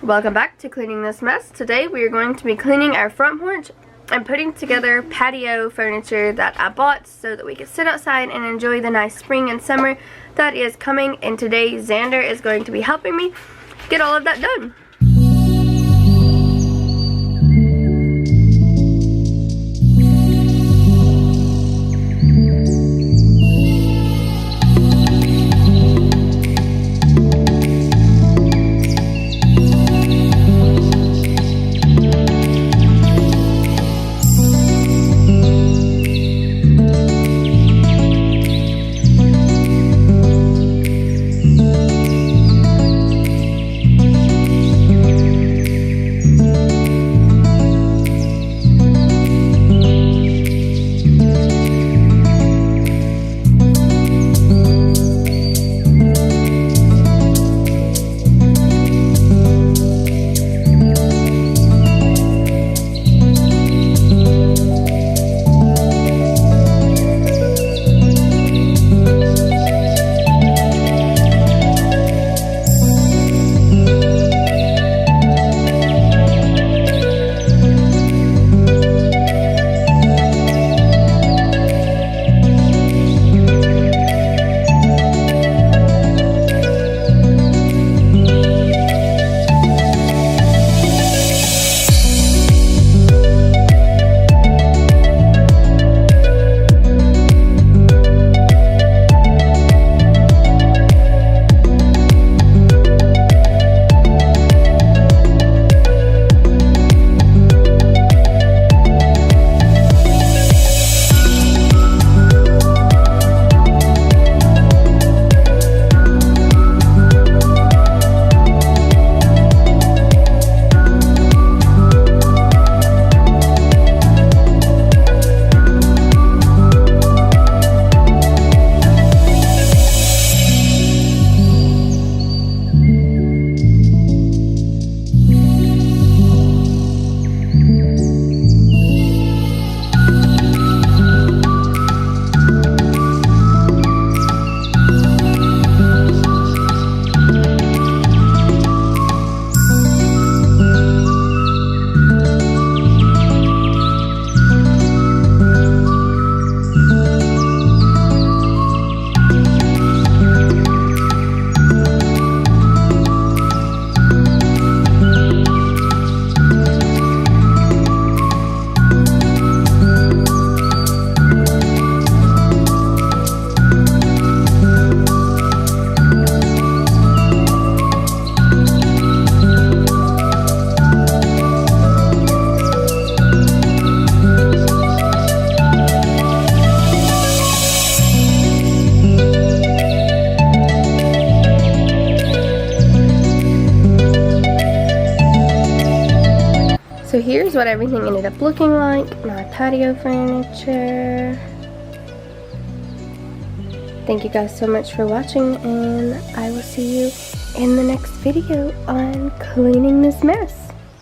Welcome back to Cleaning This Mess. Today we are going to be cleaning our front porch and putting together patio furniture that I bought so that we could sit outside and enjoy the nice spring and summer that is coming. And today Xander is going to be helping me get all of that done. So here's what everything ended up looking like. My patio furniture. Thank you guys so much for watching, and I will see you in the next video on cleaning this mess.